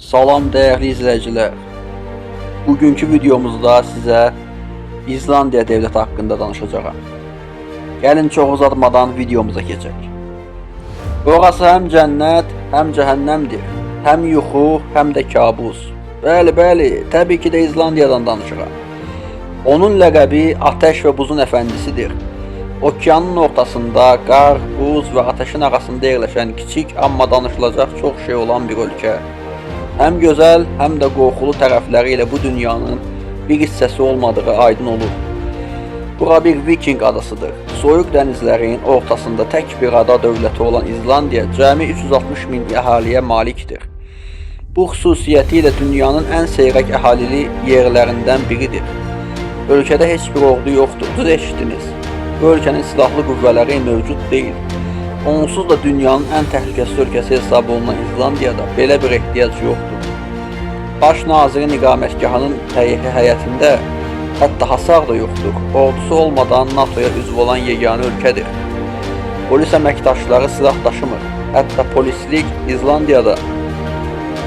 Salam dəyərli izləyicilər. Bugünkü videomuzda sizə İzlandiya dövləti haqqında danışacağam. Gəlin çox uzatmadan videomuza keçək. Orası həm cənnət, həm cəhənnəmdir. Həm yuxu, həm də kabus. Bəli, təbii ki də İzlandiyadan danışıram. Onun ləqəbi Ateş və Buzun əfəndisidir. Okeanın ortasında qar, buz və ateşin arasında yerləşən kiçik, amma danışılacaq çox şey olan bir ölkə. Həm gözəl, həm də qorxulu tərəfləri ilə bu dünyanın bir hissəsi olmadığı aydın olur. Bura bir Viking adasıdır. Soyuq dənizlərin ortasında tək bir ada dövləti olan İzlandiya cəmi 360 min əhaliyə malikdir. Bu xüsusiyyəti ilə dünyanın ən seyrək əhalili yerlərindən biridir. Ölkədə heç bir ordu yoxdur, düz eşitdiniz. Bu ölkənin silahlı qüvvələri mövcud deyil. Onsuz da dünyanın ən təhlükəsiz ölkəsi hesab olunan İzlandiyada belə bir ehtiyac yoxdur. Baş nazirin iqamətgahının heyətində hətta hasar da yoxdur. Ordusu olmadan NATOya üzv olan yeganə ölkədir. Polis əməkdaşları silah daşımır. Hətta polislik İzlandiyada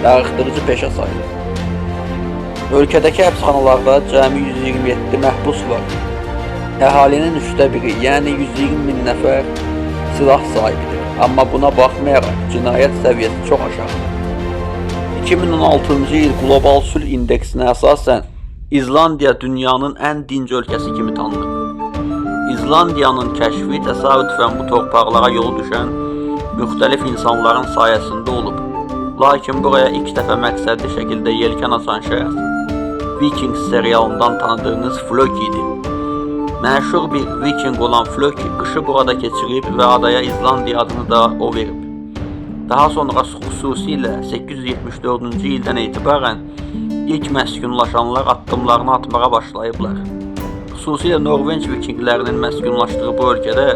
darıxdırıcı peşə sayılır. Ölkədəki həbsxanalarda cəmi 127 məhbus var. Əhalinin 1/3, yəni 120 min nəfər silah sahibidir. Amma buna baxmayaraq cinayət səviyyəsi çox aşağıdır. 2016-cı il Qlobal Sülh İndeksinə əsasən İzlandiya dünyanın ən dinc ölkəsi kimi tanınıb. İzlandiyanın kəşfi təsadüfən bu torpaqlara yolu düşən müxtəlif insanların sayəsində olub. Lakin buraya ilk dəfə məqsədli şəkildə yelkən açan şəxs Vikings serialından tanıdığınız Floki idi. Məşhur bir Viking olan Floki qışı burada keçirib və adaya İzlandiya adını da o verib. Daha sonra xüsusilə 874-cü ildən etibarən ilk məskunlaşanlar addımlarını atmağa başlayıblar. Xüsusilə Norveç Vikinglərinin məskunlaşdığı bu ölkədə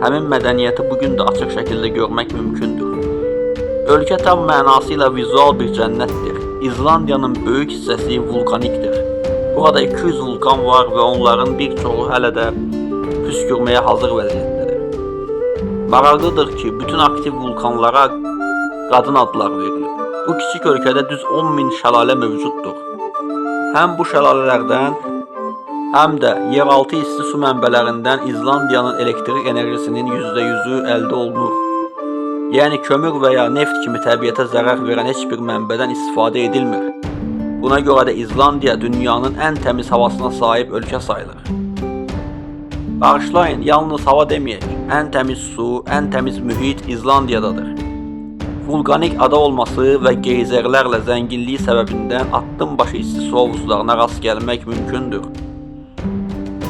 həmin mədəniyyəti bugün də açıq şəkildə görmək mümkündür. Ölkə tam mənasıyla vizual bir cənnətdir. İzlandiyanın böyük hissəsi vulkanikdir. Burada 200 vulkan var və onların bir çoxu hələ də püskürməyə hazır vəziyyətdədir. Maraqlıdır ki, bütün aktiv vulkanlara qadın adlar verilib. Bu kiçik ölkədə düz 10 min şəlalə mövcuddur. Həm bu şəlalələrdən, həm də yeraltı isti su mənbələrindən İzlandiyanın elektrik enerjisinin %100-ü əldə olunur. Yəni kömür və ya neft kimi təbiətə zərər verən heç bir mənbədən istifadə edilmir. Buna görə də İzlandiya dünyanın ən təmiz havasına sahib ölkə sayılır. Bağışlayın, yalnız hava deməyək, ən təmiz su, ən təmiz mühit İzlandiyadadır. Vulkanik ada olması və geyzerlərlə zənginliyi səbəbindən addım başı isti su hovuzlarına rast gəlmək mümkündür.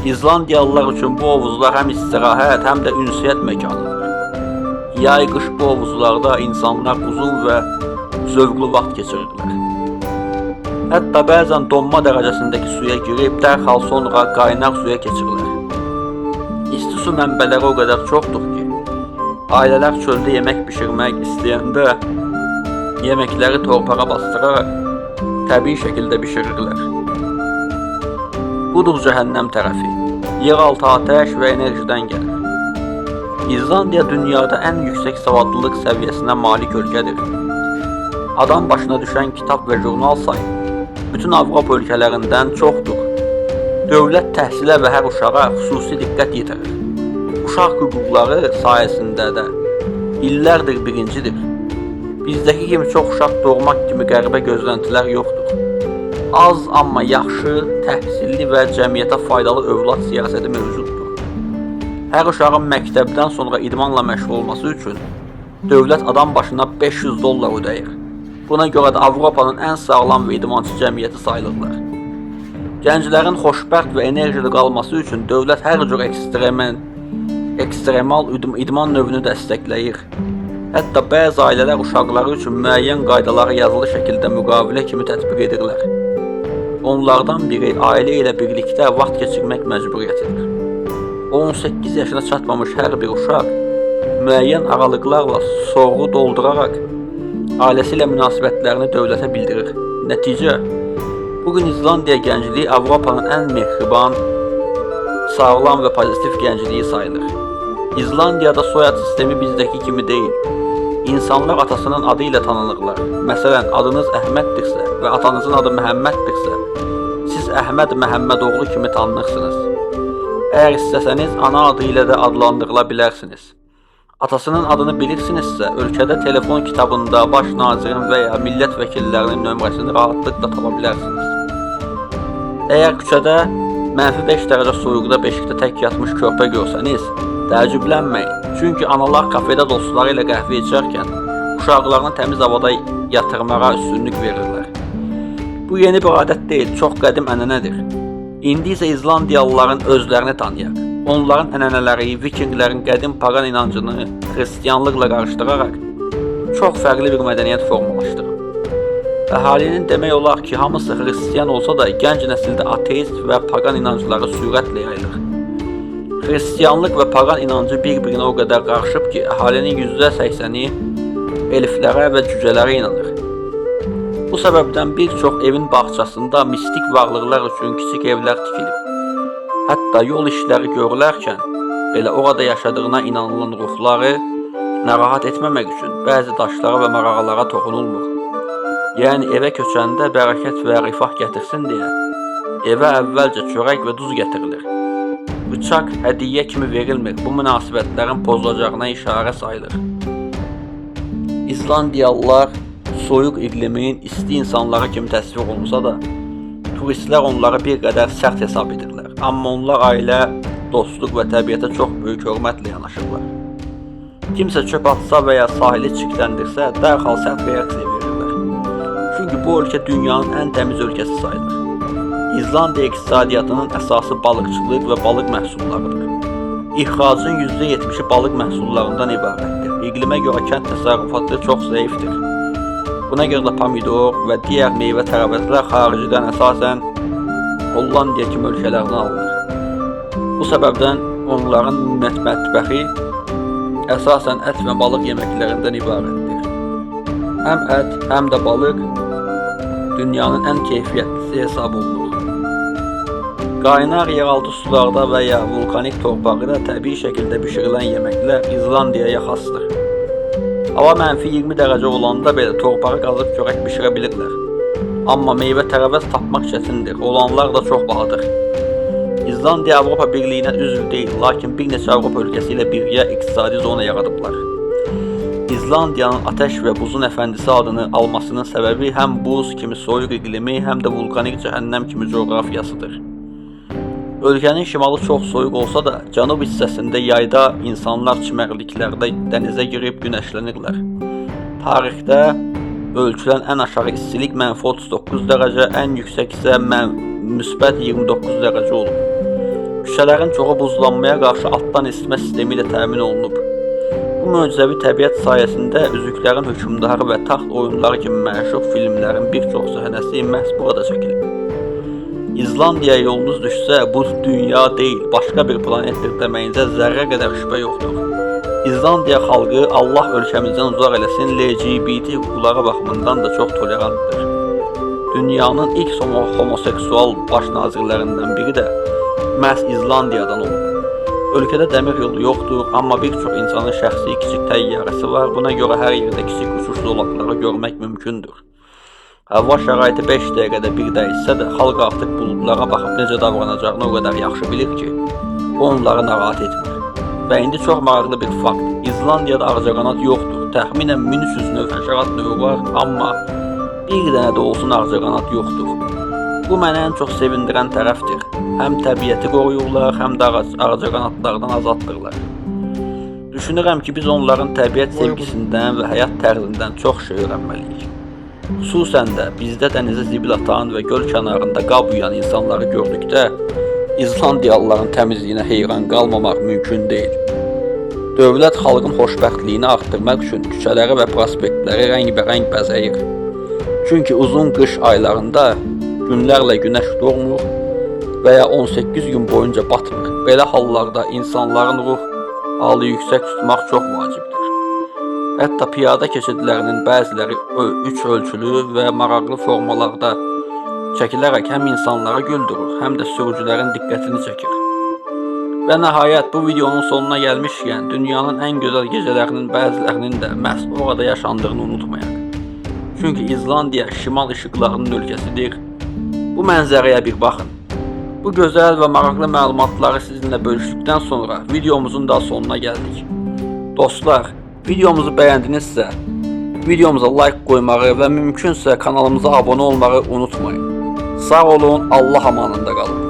İzlandiyalılar üçün bu hovuzlar həm istirahət, həm də ünsiyyət məkanıdır. Yay-qış bu hovuzlarda insanlar uzun və zövqlü vaxt keçirirlər. Hətta bəzən donma dərəcəsindəki suya girib dərhal sonra qaynaq suya keçirlər. İsti su mənbələri o qədər çoxdur ki, ailələr çöldə yemək bişirmək istəyəndə yeməkləri torpağa bastıraraq təbii şəkildə bişirirlər. Budur cəhənnəm tərəfi, yeraltı ateş və enerjidən gəlir. İzlandiya dünyada ən yüksək savadlılıq səviyyəsinə malik ölkədir. Adam başına düşən kitab və jurnal sayı bütün Avropa ölkələrindən çoxdur. Dövlət təhsilə və hər uşağa xüsusi diqqət yetirir. Uşaq hüquqları sayəsində də illərdir birincidir. Bizdəki kimi çox uşaq doğmaq kimi qəribə gözləntilər yoxdur. Az, amma yaxşı, təhsilli və cəmiyyətə faydalı övlad siyasəti mövcuddur. Hər uşağın məktəbdən sonra idmanla məşğul olması üçün dövlət adam başına $500 ödəyir. Buna görə də Avropanın ən sağlam və idmançı cəmiyyəti sayılırlar. Gənclərin xoşbəxt və enerjili qalması üçün dövlət hər cür ekstremal idman növünü dəstəkləyir. Hətta bəzi ailələr uşaqları üçün müəyyən qaydaları yazılı şəkildə müqavilə kimi tətbiq edirlər. Onlardan biri ailə ilə birlikdə vaxt keçirmək məcburiyyətidir. 18 yaşına çatmamış hər bir uşaq müəyyən aralıqlarla sorğu dolduraraq ailəsi ilə münasibətlərini dövlətə bildirir. Nəticə, bugün İzlandiya gəncliyi Avropanın ən mehriban, sağlam və pozitiv gəncliyi sayılır. İzlandiyada soyad sistemi bizdəki kimi deyil. İnsanlar atasının adı ilə tanınırlar. Məsələn, adınız Əhməddirsə və atanızın adı Məhəmməddirsə, siz Əhməd Məhəmmədoğlu kimi tanınırsınız. Əgər istəsəniz, ana adı ilə də adlandırıla bilərsiniz. Atasının adını bilirsinizsə, ölkədə telefon kitabında baş nazirin və ya millət vəkillərinin nömrəsini rahatlıqla tapa bilərsiniz. Əgər küçədə -5 dərəcə soyuqda beşikdə tək yatmış körpə görsəniz, təəccüblənməyin. Çünki analar kafedə dostları ilə qəhvə içərkən uşaqlarını təmiz havada yatırmağa üstünlük verirlər. Bu yeni bir adət deyil, çox qədim ənənədir. İndi isə İzlandiyalıların özlərini tanıyaq. Onların ənənələri, vikinglərin qədim pagan inancını xristianlıqla qarışdıraraq çox fərqli bir mədəniyyət formalaşdırır. Əhalinin demək olar ki, hamısı xristian olsa da gənc nəsildə ateist və pagan inancları sürətlə yayılır. Xristianlıq və pagan inancı bir-birinə o qədər qarışıb ki, əhalinin %80-i elflərə və cücələrə inanır. Bu səbəbdən bir çox evin bağçasında mistik varlıqlar üçün kiçik evlər tikilib. Hətta yol işləri görülərkən belə orada yaşadığına inanılan ruhları narahat etməmək üçün bəzi daşlara və mağaralara toxunulmur. Yəni evə köçəndə bərəkət və rifah gətirsin deyə evə əvvəlcə çörək və duz gətirilir. Bıçaq hədiyyə kimi verilmir, bu münasibətlərin pozulacağına işarə sayılır. İzlandiyalılar soyuq iqliminin isti insanları kimi təsvir olunsa da, turistlər onları bir qədər sərt hesab edirlər. Amma onlar ailə, dostluq və təbiətə çox böyük hörmətlə yanaşırlar. Kimsə çöp atsa və ya sahili çirkləndirsə, dərhal sərt reaksiya verirlər. Çünki bu ölkə dünyanın ən təmiz ölkəsi sayılır. İzlandiya iqtisadiyyatının əsası balıqçılıq və balıq məhsullarıdır. İxracın %70-i balıq məhsullarından ibarətdir. İqlimə görə kənd təsərrüfatı çox zəifdir. Buna görə də pomidor və digər meyvə tərəvəzlər xaricdən əsasən Hollandiya kimi ölkələrdən alınır. Bu səbəbdən onların mətbəxi əsasən ət və balıq yeməklərindən ibarətdir. Həm ət, həm də balıq dünyanın ən keyfiyyətlisi hesab olunur. Qaynar yeraltı sularda və ya vulkanik torpaqda təbii şəkildə bişirilən yeməklər İzlandiyaya xasdır. Hava -20 dərəcə olanda belə torpağı qazıb çörək bişirə bilirlər. Amma meyvə tərəvəz tapmaq çətindir, olanlar da çox bahadır. İzlandiya Avropa Birliyinə üzv deyil, lakin bir neçə Avropa ölkəsi ilə birgə iqtisadi zona yaradıblar. İzlandiyanın Ateş və Buzun Əfəndisi adını almasının səbəbi həm buz kimi soyuq iqlimi, həm də vulkanik cəhənnəm kimi coğrafiyasıdır. Ölkənin şimalı çox soyuq olsa da, cənub hissəsində yayda insanlar çimərliklərdə dənizə girib günəşlənirlər. Tarixdə ölçülən ən aşağı istilik -39 dərəcə, ən yüksək isə -29 dərəcə olub. Küçələrin çoxu buzlanmaya qarşı altdan isitmə sistemi ilə təmin olunub. Bu möcüzəvi təbiət sayəsində Üzüklərin Hökmdarı və Taxt oyunları kimi məşhur filmlərin bir çox səhnəsi məhz burada çəkilib. İzlandiyaya yolunuz düşsə, bu dünya deyil, başqa bir planetdir deməyinizə zərrə qədər şübhə yoxdur. İzlandiya xalqı Allah ölkəmizdən uzaq eləsin, LGBT hüquqları baxımından da çox tolerantdır. Dünyanın ilk homoseksual baş nazirlərindən biri də məhz İzlandiyadan olub. Ölkədə dəmir yolu yoxdur, amma bir çox insanın şəxsi kiçik təyyarəsi var. Buna görə hər yerdə kiçik uçuş zolaqları görmək mümkündür. Hava şəraiti 5 dəqiqədə bir dəyişsə də, xalq artıq buludlara baxıb necə davranacağını o qədər yaxşı bilir ki, bu onları narahat etmir. Və indi çox maraqlı bir fakt, İzlandiyada ağcaqanad yoxdur. Təxminən 1300 növ həşərat növü var, amma bir dənə də olsun ağcaqanad yoxdur. Bu mənə ən çox sevindirən tərəfdir. Həm təbiəti qoruyurlar, həm də ağcaqanadlardan azaddırlar. Düşünürəm ki, biz onların təbiət sevgisindən və həyat tərzindən çox şey öyrənməliyik. Xüsusən də bizdə dənizə zibil atan və göl kənarında qab yuyan insanları gördükdə İzlandiyalıların təmizliyinə heyran qalmamaq mümkün deyil. Dövlət xalqın xoşbəxtliyini arttırmaq üçün küçələri və prospektləri rəngbərəng bəzəyir. Çünki uzun qış aylarında günlərlə günəş doğmur və ya 18 gün boyunca batmır. Belə hallarda insanların ruh halı yüksək tutmaq çox vacibdir. Hətta piyada keçidlərinin bəziləri 3 ölçülü və maraqlı formalarda çəkilərək həm insanları güldürür, həm də sürücülərin diqqətini çəkir. Və nəhayət bu videonun sonuna gəlmişkən dünyanın ən gözəl gecələrinin bəzilərinin də məhz orada yaşandığını unutmayaq. Çünki İzlandiya şimal işıqlarının ölkəsidir. Bu mənzərəyə bir baxın. Bu gözəl və maraqlı məlumatları sizinlə bölüşdükdən sonra videomuzun da sonuna gəldik. Dostlar, videomuzu bəyəndinizsə, videomuza like qoymağı və mümkünsə kanalımıza abunə olmağı unutmayın. Sağ olun, Allah amanında qalın.